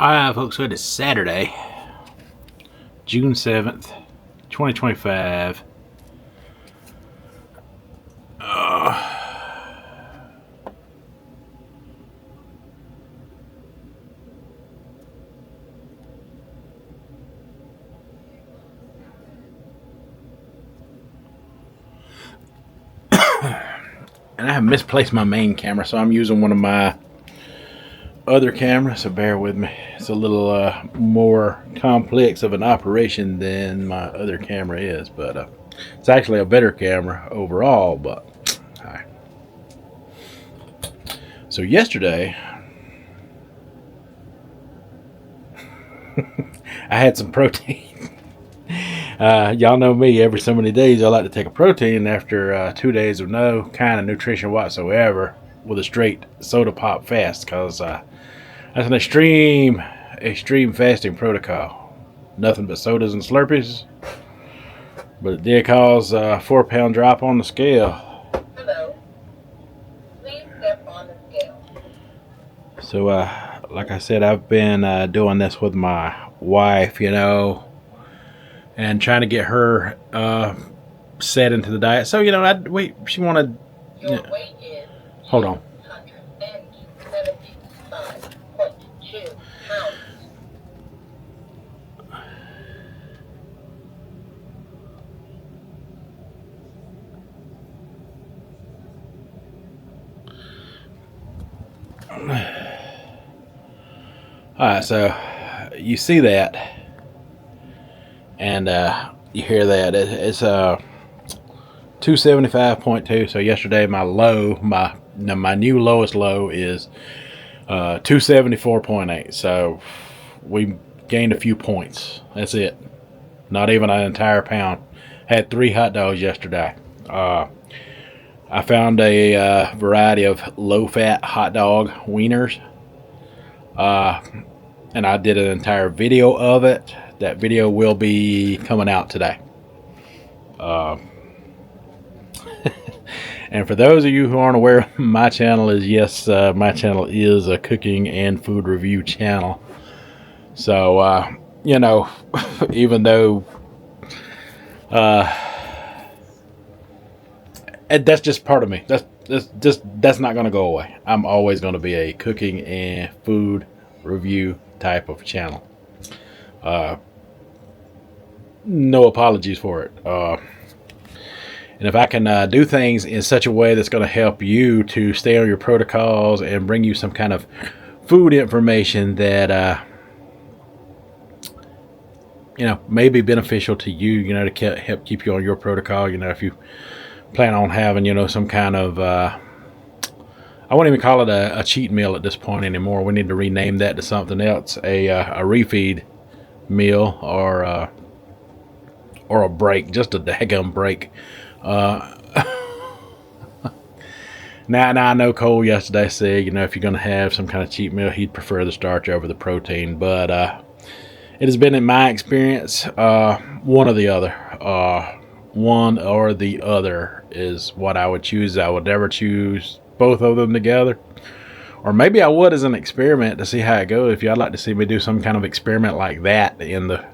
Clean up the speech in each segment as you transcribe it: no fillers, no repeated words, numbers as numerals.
Alright folks, so it is Saturday, June 7th, 2025. And I have misplaced my main camera, so I'm using one of my other cameras, so bear with me. It's a little more complex of an operation than my other camera is, but it's actually a better camera overall. But hi. So yesterday I had some protein. Y'all know me, every so many days I like to take a protein after 2 days of no kind of nutrition whatsoever with a straight soda pop fast, because that's an extreme fasting protocol. Nothing but sodas and Slurpees, but it did cause a 4-pound drop on the scale. Hello. Please step on the scale. So like I said, I've been doing this with my wife, and trying to get her set into the diet. So she wanted. Your weight is. Hold on. 175.2 pounds. Alright, so you see that, and you hear that. It's 275.2. So yesterday my new lowest low is 274.8. So we gained a few points. That's it. Not even an entire pound. Had 3 hot dogs yesterday. I found a variety of low-fat hot dog wieners. And I did an entire video of it. That video will be coming out today. And for those of you who aren't aware, my channel is a cooking and food review channel. So, even though that's just part of me. That's not going to go away. I'm always going to be a cooking and food review type of channel. No apologies for it. And if I can do things in such a way that's going to help you to stay on your protocols and bring you some kind of food information that may be beneficial to you, to help keep you on your protocol. If you plan on having some kind of I won't even call it a cheat meal at this point anymore. We need to rename that to something else, a refeed meal, or a break, just a daggum break. Now I know Cole yesterday said, if you're going to have some kind of cheat meal, he'd prefer the starch over the protein. But it has been, in my experience, one or the other. One or the other is what I would choose. I would never choose both of them together. Or maybe I would as an experiment to see how it goes. If y'all like to see me do some kind of experiment like that in the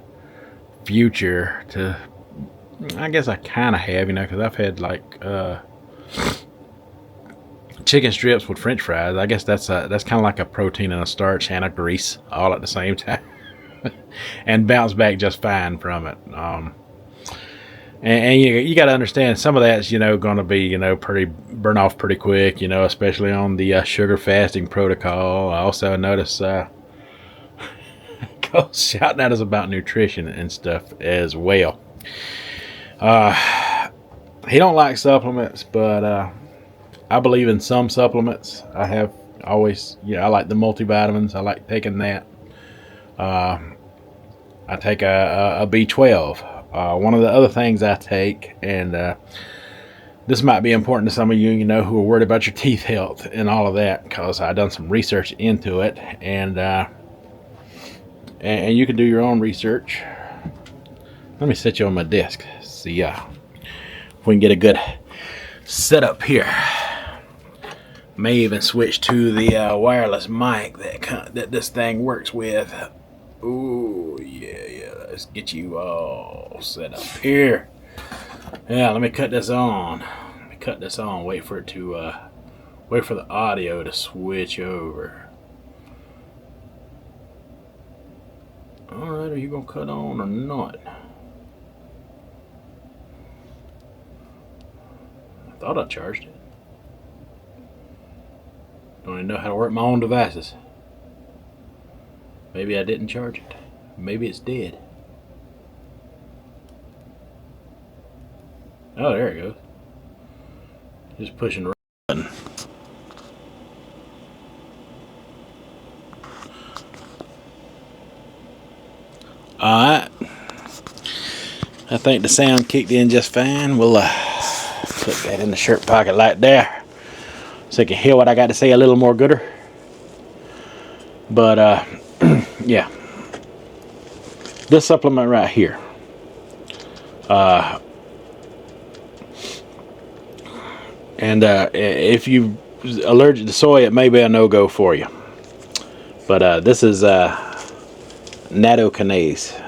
future, I guess I kind of have, because I've had chicken strips with French fries. I guess that's kind of like a protein and a starch and a grease all at the same time, and bounce back just fine from it. And you got to understand, some of that's going to be pretty burn off pretty quick, especially on the sugar fasting protocol. I also notice Cole's shouting at us about nutrition and stuff as well. He don't like supplements, but I believe in some supplements. I have always, I like the multivitamins. I like taking that. I take a B12. One of the other things I take, and this might be important to some of you, who are worried about your teeth health and all of that, because I've done some research into it, and you can do your own research. Let me set you on my desk. See if we can get a good setup here. May even switch to the wireless mic that this thing works with. Ooh, yeah. Let's get you all set up here. Yeah, let me cut this on. Wait for it to wait for the audio to switch over. Alright, are you gonna cut on or not? I thought I charged it. Don't even know how to work my own devices. Maybe I didn't charge it. Maybe it's dead. Oh, there it goes. Just pushing the button. Alright. I think the sound kicked in just fine. We'll put that in the shirt pocket like there, so you can hear what I got to say a little more gooder. But yeah, this supplement right here, and if you allergic to soy, it may be a no-go for you. But this is Nattokinase.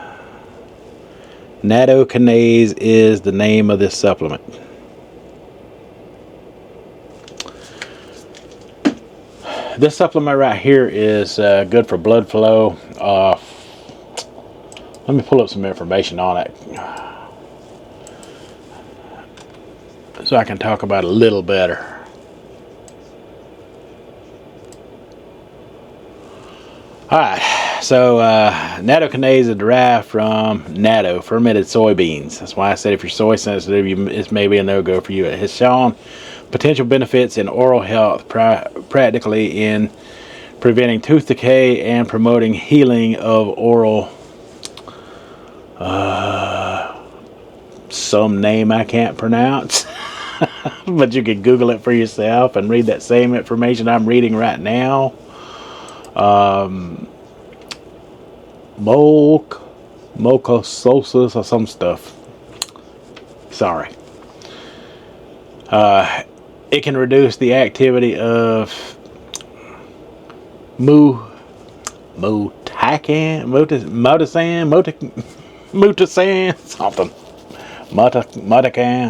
Nattokinase is the name of this supplement. This supplement right here is good for blood flow. Let me pull up some information on it so I can talk about it a little better. Alright, so nattokinase is derived from natto, fermented soybeans. That's why I said if you're soy sensitive, it's maybe a no-go for you. It has shown potential benefits in oral health, practically in preventing tooth decay and promoting healing of oral some name I can't pronounce. But you can Google it for yourself and read that same information I'm reading right now. Mocososis or some stuff. Sorry. It can reduce the activity of mutacan,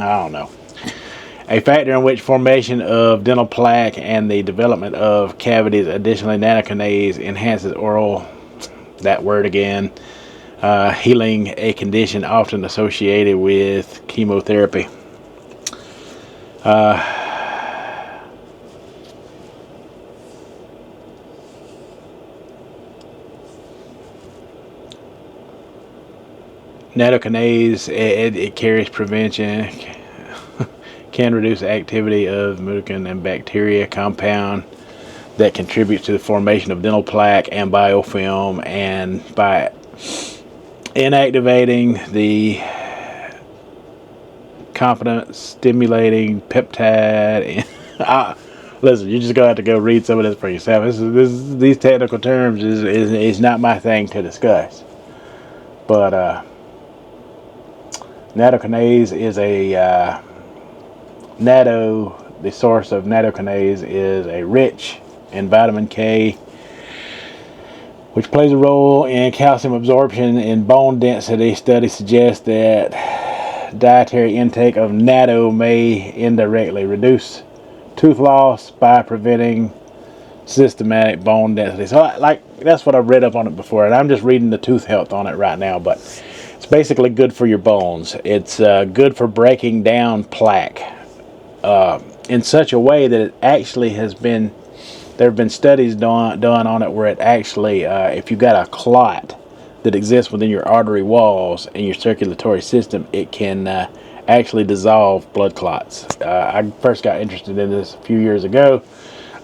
I don't know. A factor in which formation of dental plaque and the development of cavities. Additionally, nattokinase enhances oral, that word again, healing, a condition often associated with chemotherapy. Nattokinase, it carries prevention, can reduce activity of mutacan and bacteria compound that contributes to the formation of dental plaque and biofilm, and by inactivating the confidence stimulating peptide. Listen, you're just gonna have to go read some of this for yourself. These technical terms is not my thing to discuss. But nattokinase is a the source of nattokinase is a rich in vitamin K, which plays a role in calcium absorption and bone density. Studies suggest that dietary intake of natto may indirectly reduce tooth loss by preventing systematic bone density. So that's what I've read up on it before, and I'm just reading the tooth health on it right now. But it's basically good for your bones. It's good for breaking down plaque in such a way that it actually has been, there have been studies done on it where it actually, if you've got a clot that exists within your artery walls and your circulatory system, it can actually dissolve blood clots. I first got interested in this a few years ago,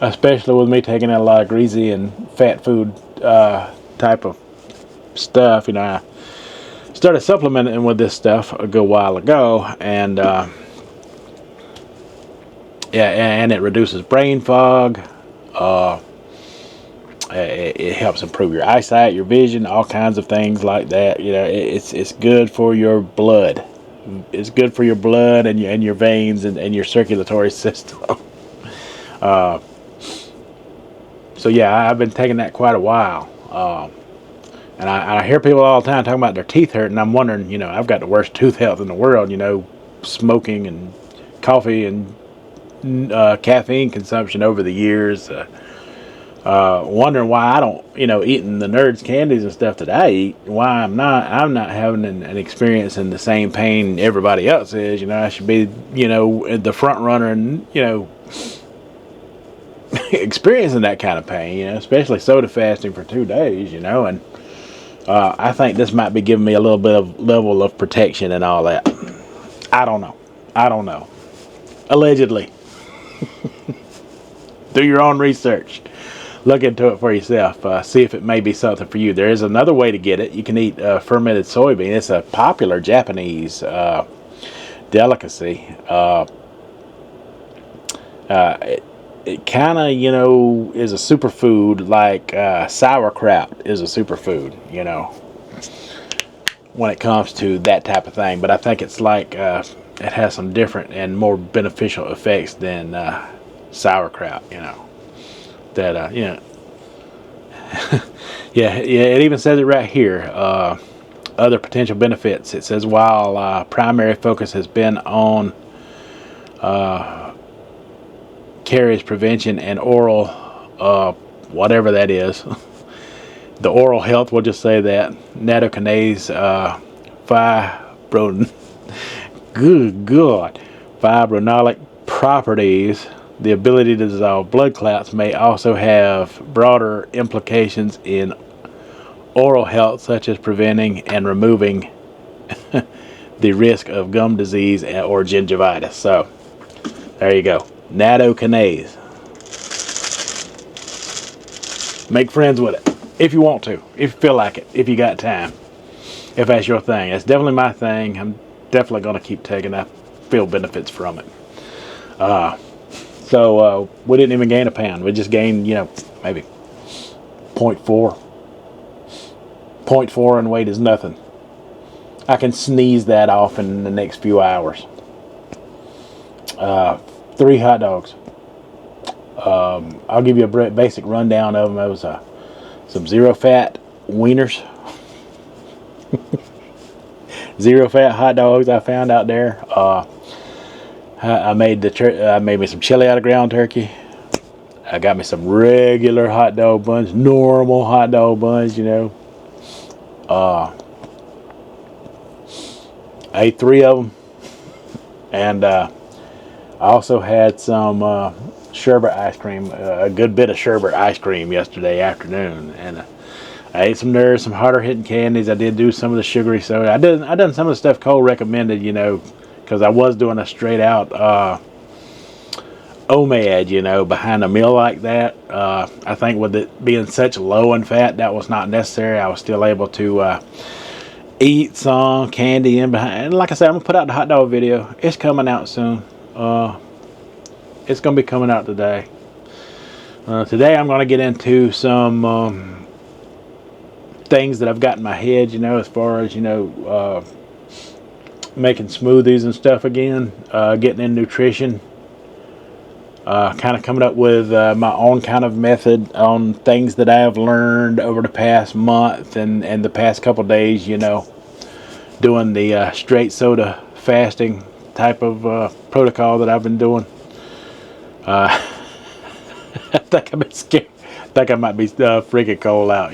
especially with me taking in a lot of greasy and fat food type of stuff. You know, I started supplementing with this stuff a good while ago, and yeah, and it reduces brain fog. It helps improve your eyesight, your vision, all kinds of things like that. You know, it's good for your blood. It's good for your blood and your veins and your circulatory system. So yeah, I've been taking that quite a while. And I hear people all the time talking about their teeth hurt, and I'm wondering, I've got the worst tooth health in the world, smoking and coffee and caffeine consumption over the years. Wondering why I don't, eating the Nerds candies and stuff that I eat, why I'm not having an experience in the same pain everybody else is. I should be, the front runner and, experiencing that kind of pain, especially soda fasting for 2 days, and I think this might be giving me a little bit of level of protection and all that. I don't know. Allegedly. Do your own research. Look into it for yourself. See if it may be something for you. There is another way to get it. You can eat fermented soybean. It's a popular Japanese delicacy. It kind of, is a superfood, like sauerkraut is a superfood, when it comes to that type of thing. But I think it's like it has some different and more beneficial effects than sauerkraut, that yeah, it even says it right here. Other potential benefits. It says while primary focus has been on caries prevention and oral whatever that is, the oral health, we'll just say that, Nattokinase fibronolic properties, the ability to dissolve blood clots, may also have broader implications in oral health, such as preventing and removing the risk of gum disease or gingivitis. So there you go. Nattokinase. Make friends with it if you want to, if you feel like it, if you got time, if that's your thing. It's definitely my thing. I'm definitely going to keep taking it. I feel benefits from it. So we didn't even gain a pound. We just gained, maybe 0.4. 0.4 in weight is nothing. I can sneeze that off in the next few hours. 3 hot dogs. I'll give you a basic rundown of them. It was some zero-fat wieners. Zero-fat hot dogs I found out there. I made me some chili out of ground turkey. I got me some regular hot dog buns, normal hot dog buns, I ate 3 of them, and I also had some sherbet ice cream, a good bit of sherbet ice cream yesterday afternoon, and I ate some Nerds, some harder hitting candies. I did do some of the sugary soda. I done some of the stuff Cole recommended, because I was doing a straight out OMAD, behind a meal like that. I think with it being such low in fat, that was not necessary. I was still able to eat some candy in behind. And like I said, I'm gonna put out the hot dog video. It's coming out soon. It's gonna be coming out today. Today I'm gonna get into some things that I've got in my head, as far as making smoothies and stuff again, getting in nutrition, kind of coming up with my own kind of method on things that I have learned over the past month and the past couple days, doing the straight soda fasting type of protocol that I've been doing. I think I've been scared. I think I might be freaking Cole out,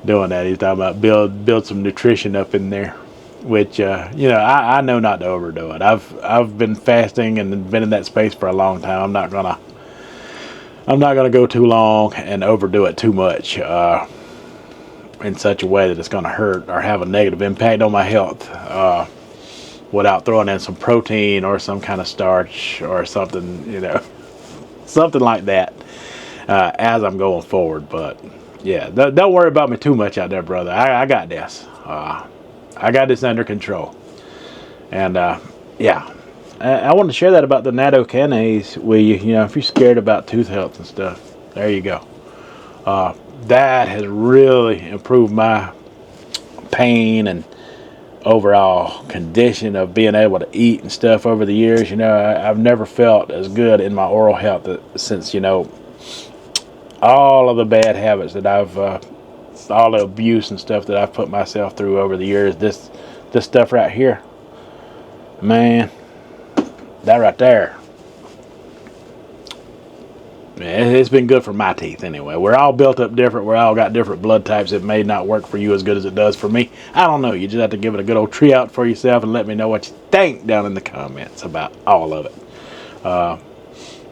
doing that. He's talking about build some nutrition up in there, which I know not to overdo it. I've been fasting and been in that space for a long time. I'm not gonna go too long and overdo it too much in such a way that it's gonna hurt or have a negative impact on my health, without throwing in some protein or some kind of starch or something, something like that as I'm going forward. But yeah, don't worry about me too much out there, brother. I got this. I got this under control. And yeah, I want to share that about the Nattokinase with you. If you're scared about tooth health and stuff, there you go. That has really improved my pain and overall condition of being able to eat and stuff over the years. I've never felt as good in my oral health since all of the bad habits that I've, all the abuse and stuff that I've put myself through over the years. This stuff right here, man, that right there. It's been good for my teeth anyway. We're all built up different. We're all got different blood types. It may not work for you as good as it does for me. I don't know. You just have to give it a good old tree out for yourself and let me know what you think down in the comments about all of it.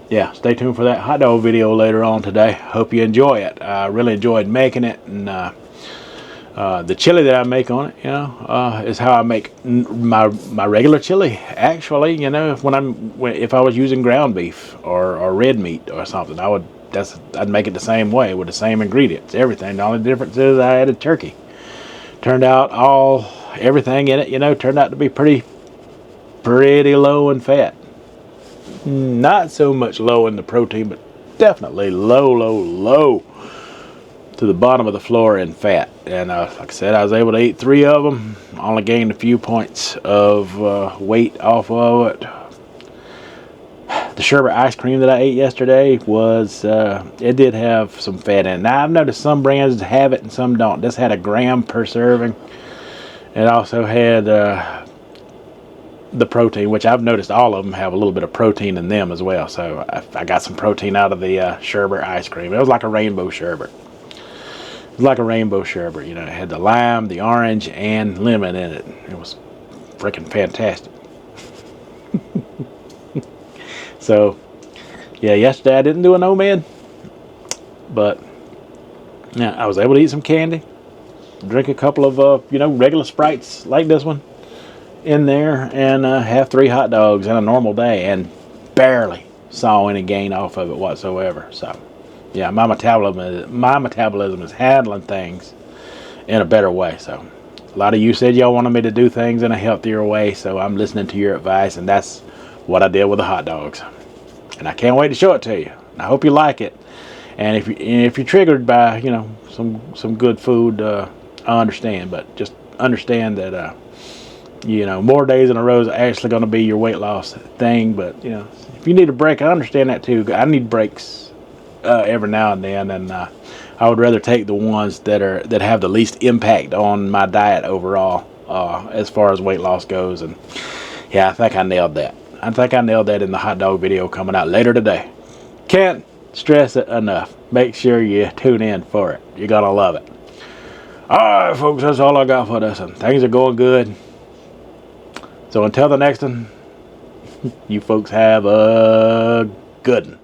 Yeah, stay tuned for that hot dog video later on today. Hope you enjoy it. I really enjoyed making it, and the chili that I make on it, is how I make my regular chili. Actually, if I was using ground beef or red meat or something, I'd make it the same way with the same ingredients, everything. The only difference is I added turkey. Turned out everything in it, turned out to be pretty low in fat. Not so much low in the protein, but definitely low to the bottom of the floor in fat. And like I said, I was able to eat 3 of them. Only gained a few points of weight off of it. The sherbet ice cream that I ate yesterday was, it did have some fat in it. Now, I've noticed some brands have it and some don't. This had 1 gram per serving. It also had the protein, which I've noticed all of them have a little bit of protein in them as well. So I got some protein out of the sherbet ice cream. It was like a rainbow sherbet. It was like a rainbow sherbet. It had the lime, the orange, and lemon in it. It was freaking fantastic. So, yeah, yesterday I didn't do an OMAD, but yeah, I was able to eat some candy, drink a couple of regular Sprites like this one in there, and have 3 hot dogs in a normal day, and barely saw any gain off of it whatsoever. So, yeah, my metabolism is handling things in a better way. So, a lot of you said y'all wanted me to do things in a healthier way, so I'm listening to your advice, and that's what I did with the hot dogs. And I can't wait to show it to you. I hope you like it. And if you're triggered by some good food, I understand. But just understand that more days in a row is actually going to be your weight loss thing. But if you need a break, I understand that too. I need breaks every now and then, and I would rather take the ones that have the least impact on my diet overall, as far as weight loss goes. And yeah, I think I nailed that. I think I nailed that in the hot dog video coming out later today. Can't stress it enough. Make sure you tune in for it. You're gonna love it. Alright, folks, that's all I got for this one. Things are going good. So until the next one, you folks have a good one.